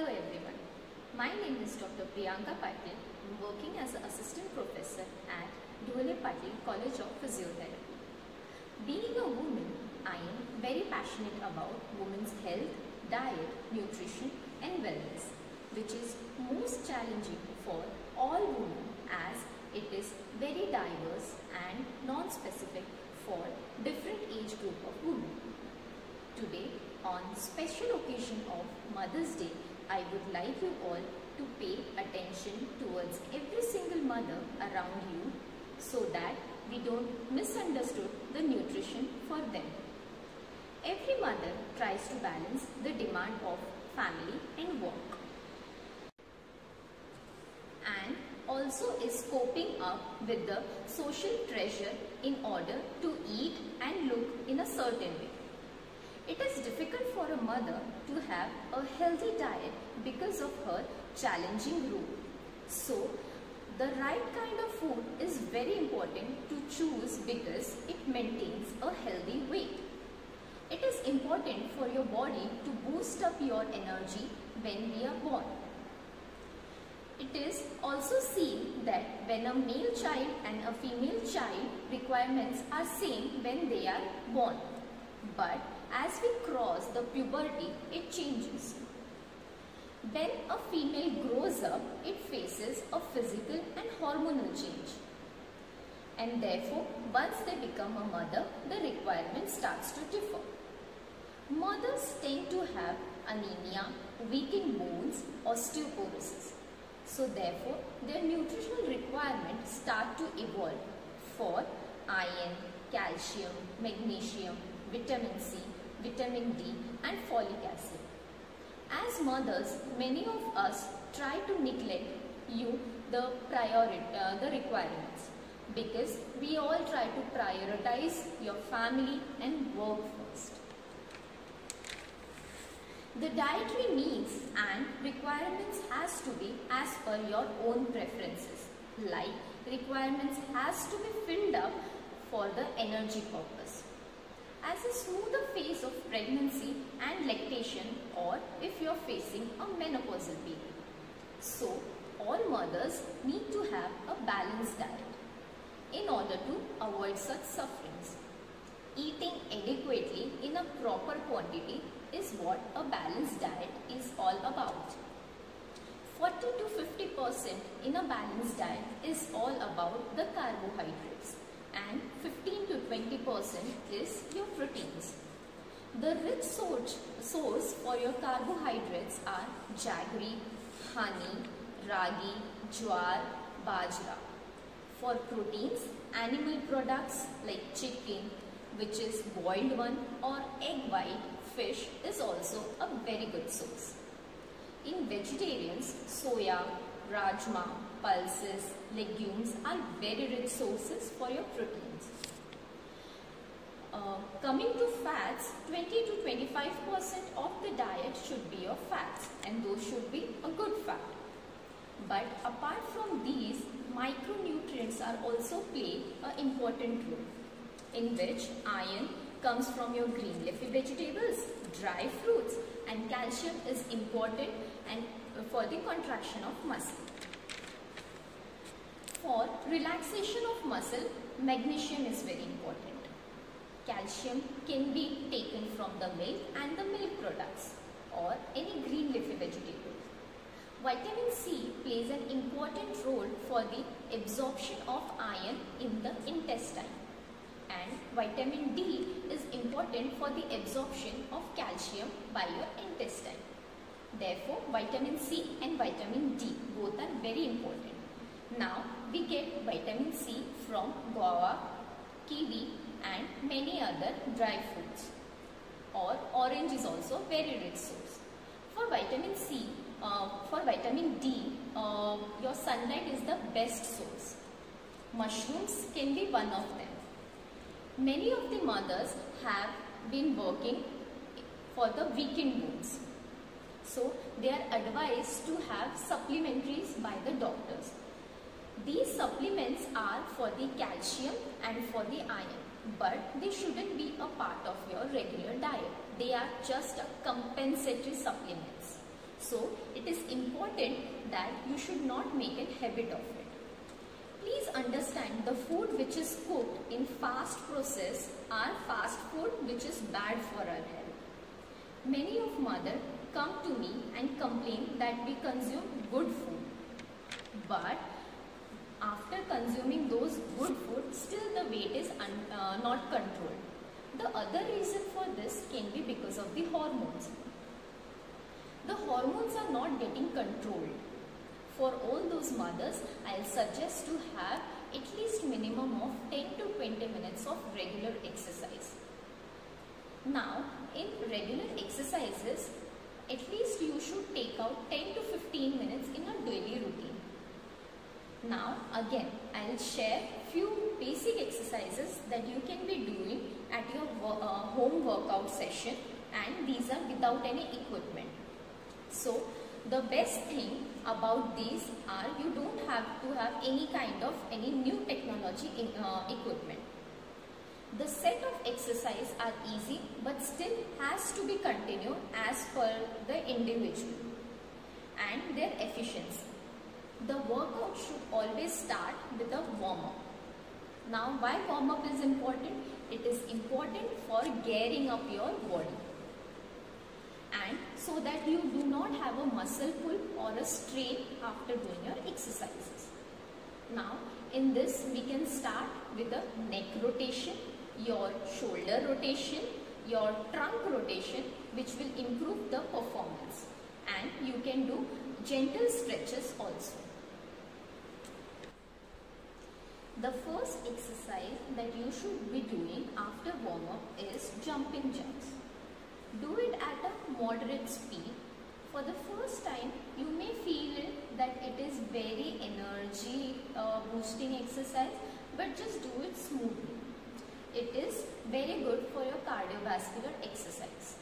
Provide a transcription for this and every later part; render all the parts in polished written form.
Hello everyone, my name is Dr. Priyanka Patil. I am working as an assistant professor at Dhole Patil College of Physiotherapy. Being a woman, I am very passionate about women's health, diet, nutrition and wellness, which is most challenging for all women as it is very diverse and non-specific for different age group of women. Today, on special occasion of Mother's Day, I would like you all to pay attention towards every single mother around you so that we don't misunderstood the nutrition for them. Every mother tries to balance the demand of family and work, and also is coping up with the social pressure in order to eat and look in a certain way. It is difficult for a mother to have a healthy diet because of her challenging role. So, the right kind of food is very important to choose because it maintains a healthy weight. It is important for your body to boost up your energy when we are born. It is also seen that when a male child and a female child requirements are same when they are born. But as we cross the puberty, it changes. When a female grows up, it faces a physical and hormonal change. And therefore, once they become a mother, the requirement starts to differ. Mothers tend to have anemia, weakened bones, osteoporosis. So therefore, their nutritional requirements start to evolve for iron, calcium, magnesium, vitamin C, vitamin D and folic acid. As mothers, many of us try to neglect the requirements because we all try to prioritize your family and work first. The dietary needs and requirements has to be as per your own preferences. Like requirements has to be filled up for the energy purpose. As a smoother phase of pregnancy and lactation, or if you are facing a menopausal period. So, all mothers need to have a balanced diet in order to avoid such sufferings. Eating adequately in a proper quantity is what a balanced diet is all about. 40 to 50% in a balanced diet is all about the carbohydrates, and 15 to 20% is your proteins. The rich source for your carbohydrates are jaggery, honey, ragi, jowar, bajra. For proteins, animal products like chicken, which is boiled one, or egg white, fish is also a very good source. In vegetarians, soya, rajma, pulses, legumes are very rich sources for your proteins. Coming to fats, 20 to 25% of the diet should be your fats, and those should be a good fat. But apart from these, micronutrients are also play an important role, in which iron comes from your green leafy vegetables, dry fruits, and calcium is important and for the contraction of muscle. For relaxation of muscle, magnesium is very important. Calcium can be taken from the milk and the milk products or any green leafy vegetable. Vitamin C plays an important role for the absorption of iron in the intestine, and vitamin D is important for the absorption of calcium by your intestine. Therefore, vitamin C and vitamin D both are very important. Now, we get vitamin C from guava, kiwi and many other dry fruits. Or orange is also very rich source. For vitamin C, for vitamin D, your sunlight is the best source. Mushrooms can be one of them. Many of the mothers have been working for the weakened bones. So, they are advised to have supplementaries by the doctors. These supplements are for the calcium and for the iron, but they shouldn't be a part of your regular diet. They are just compensatory supplements. So it is important that you should not make a habit of it. Please understand the food which is cooked in fast process are fast food which is bad for our health. Many of mothers come to me and complain that we consume good food, but after consuming those good food, still the weight is not controlled. The other reason for this can be because of the hormones. The hormones are not getting controlled. For all those mothers, I'll suggest to have at least minimum of 10 to 20 minutes of regular exercise. Now, in regular exercises, at least you should take out 10 to 15 minutes in a daily routine. Now, again, I'll share few basic exercises that you can be doing at your home workout session, and these are without any equipment. So, the best thing about these are you don't have to have any new technology equipment. The set of exercise are easy but still has to be continued as per the individual and their efficiency. The workout should always start with a warm-up. Now, why warm-up is important? It is important for gearing up your body, and so that you do not have a muscle pull or a strain after doing your exercises. Now, in this we can start with a neck rotation, your shoulder rotation, your trunk rotation, which will improve the performance, and you can do gentle stretches also. The first exercise that you should be doing after warm-up is jumping jacks. Do it at a moderate speed. For the first time, you may feel that it is very energy boosting exercise, but just do it smoothly. It is very good for your cardiovascular exercise.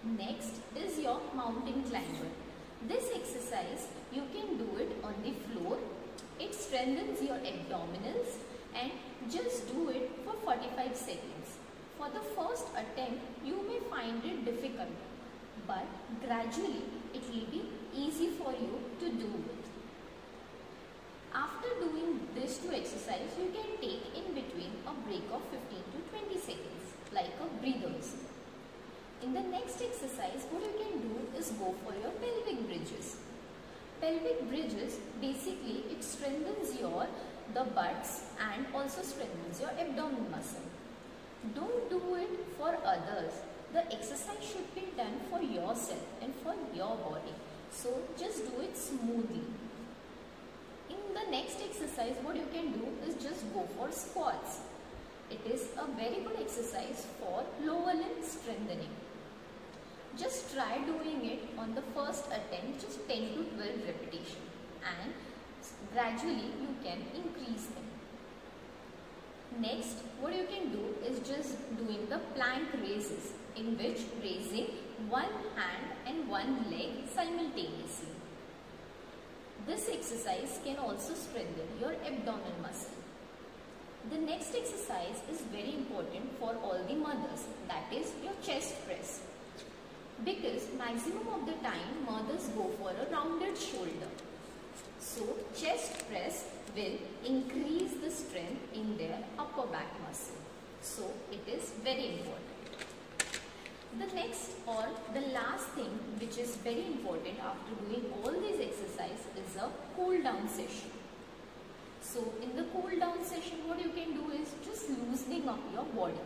Next is your mountain climber. This exercise, you can do it on the floor. It strengthens your abdominals, and just do it for 45 seconds. For the first attempt, you may find it difficult, but gradually it will be easy for you to do it. After doing these two exercises, you can take in between a break of 15 to 20 seconds, like a breathers. In the next exercise, what you can do is go for your pelvic bridges. Pelvic bridges, basically it strengthens the butts and also strengthens your abdomen muscle. Don't do it for others. The exercise should be done for yourself and for your body. So just do it smoothly. In the next exercise, what you can do is just go for squats. It is a very good exercise for lower limb strengthening. Just try doing it on the first attempt, just 10 to 12 repetitions, and gradually you can increase them. Next, what you can do is just doing the plank raises, in which raising one hand and one leg simultaneously. This exercise can also strengthen your abdominal muscle. The next exercise is very important for all the mothers, that is your chest press. Because maximum of the time mothers go for a rounded shoulder. So chest press will increase the strength in their upper back muscle. So it is very important. The next or the last thing which is very important after doing all these exercises is a cool down session. So in the cool down session, what you can do is just loosening up your body.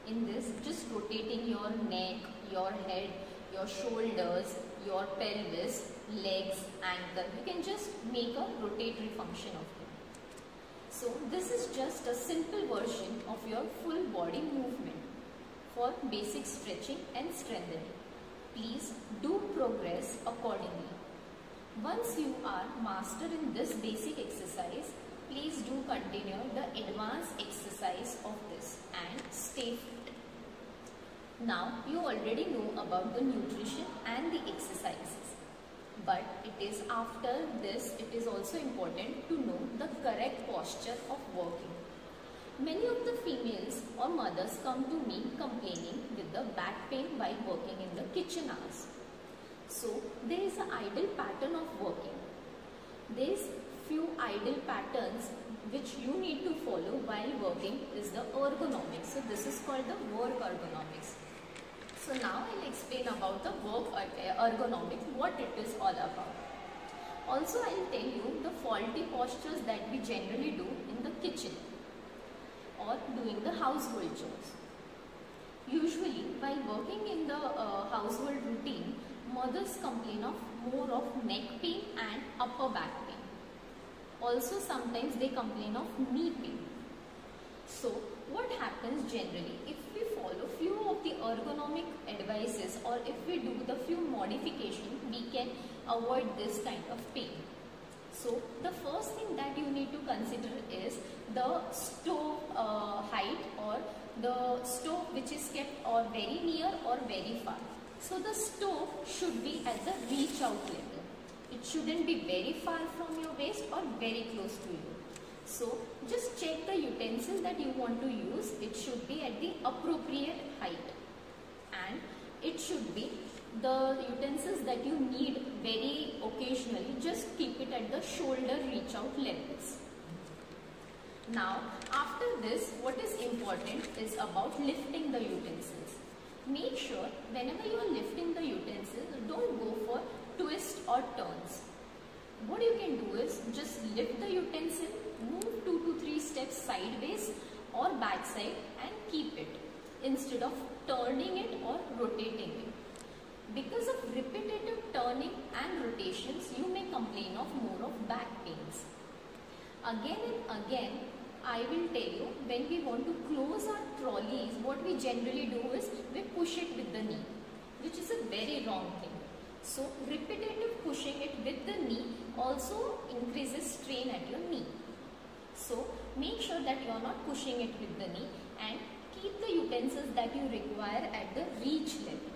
In this, just rotating your neck, your head, your shoulders, your pelvis, legs, ankle. You can just make a rotatory function of it. So this is just a simple version of your full body movement for basic stretching and strengthening. Please do progress accordingly. Once you are master in this basic exercise, please do continue the advanced exercise of this and stay fit. Now you already know about the nutrition and the exercises, but it is after this it is also important to know the correct posture of working. Many of the females or mothers come to me complaining with the back pain while working in the kitchen hours. So there is an ideal pattern of working. There is few ideal patterns which you need to follow while working is the ergonomics. So this is called the work ergonomics. So now I'll explain about the work ergonomics, what it is all about. Also I'll tell you the faulty postures that we generally do in the kitchen or doing the household chores. Usually while working in the household routine, mothers complain of more of neck pain and upper back pain. Also sometimes they complain of knee pain. So what happens generally, if we follow few of the ergonomic advices or if we do the few modification, we can avoid this kind of pain. So the first thing that you need to consider is the stove height or the stove which is kept or very near or very far. So the stove should be at the reach out level. It shouldn't be very far from your waist or very close to you. So just check the utensil that you want to use. It should be at the appropriate height, and it should be the utensils that you need very occasionally. Just keep it at the shoulder reach out levels. Now after this, what is important is about lifting the utensils. Make sure whenever you are lifting the utensils, don't go for twists or turns. What you can do is just lift the utensil, move 2 to 3 steps sideways or backside and keep it instead of turning it or rotating it. Because of repetitive turning and rotations, you may complain of more of back pains. Again and again, I will tell you, when we want to close our trolleys, what we generally do is we push it with the knee, which is a very wrong thing. So repetitive pushing it with the knee also increases strain at your knee. So make sure that you are not pushing it with the knee and keep the utensils that you require at the reach level.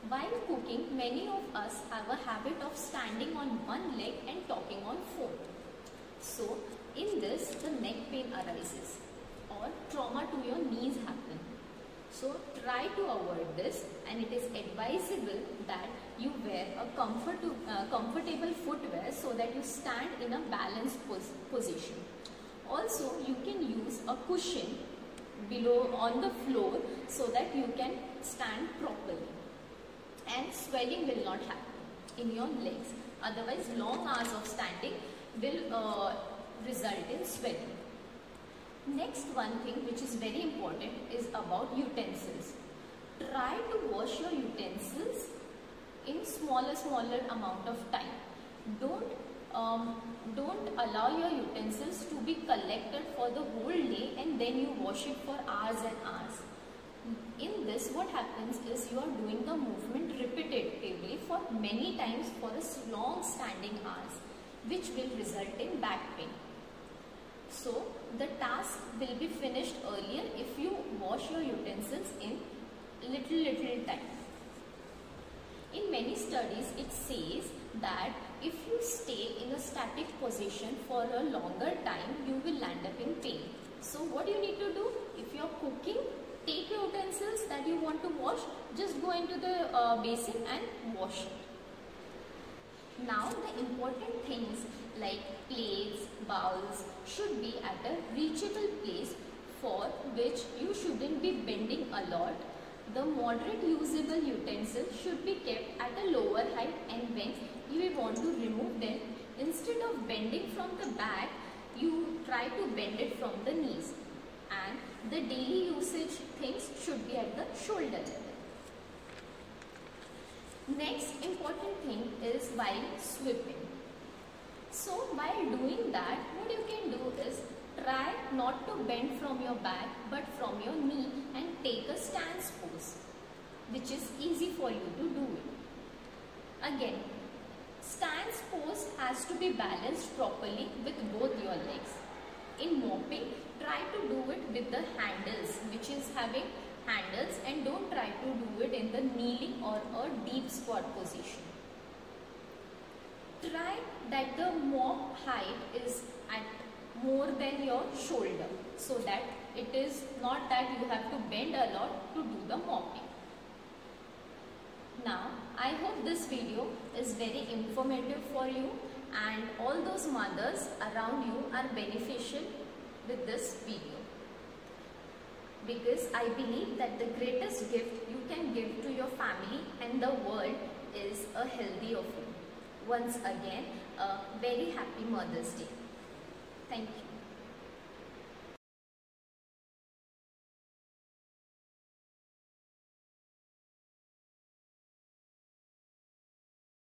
While cooking, many of us have a habit of standing on one leg and talking on phone. So in this, the neck pain arises or trauma to your knees happen. So try to avoid this, and it is advisable that you wear a comfortable footwear so that you stand in a balanced position. Also you can use a cushion below on the floor so that you can stand properly and swelling will not happen in your legs. Otherwise long hours of standing will result in swelling. Next one thing which is very important is about utensils. Try to wash your utensils in smaller amount of time. Don't allow your utensils to be collected for the whole day and then you wash it for hours and hours. In this, what happens is you are doing the movement repetitively for many times for a long standing hours, which will result in back pain. So the task will be finished earlier if you wash your utensils in little time. In many studies it says that if you stay in a static position for a longer time, you will land up in pain. So what you need to do, if you are cooking, take your utensils that you want to wash, just go into the basin and wash it. Now the important things like plates, bowls should be at a reachable place for which you shouldn't be bending a lot. The moderate usable utensils should be kept at a lower height, and when you want to remove them, instead of bending from the back, you try to bend it from the knees, and the daily usage things should be at the shoulder level. Next important thing is while sweeping. So while doing that, what you can do is try not to bend from your back but from your knee and take a stance pose, which is easy for you to do it. Again, stance pose has to be balanced properly with both your legs. In mopping, try to do it with the handles, which is having handles, and don't try to do it in the kneeling or a deep squat position. Try that the mop height is at more than your shoulder, so that it is not that you have to bend a lot to do the mopping. Now, I hope this video is very informative for you and all those mothers around you are beneficial with this video. Because I believe that the greatest gift you can give to your family and the world is a healthy home. Once again, a very happy Mother's Day. Thank you.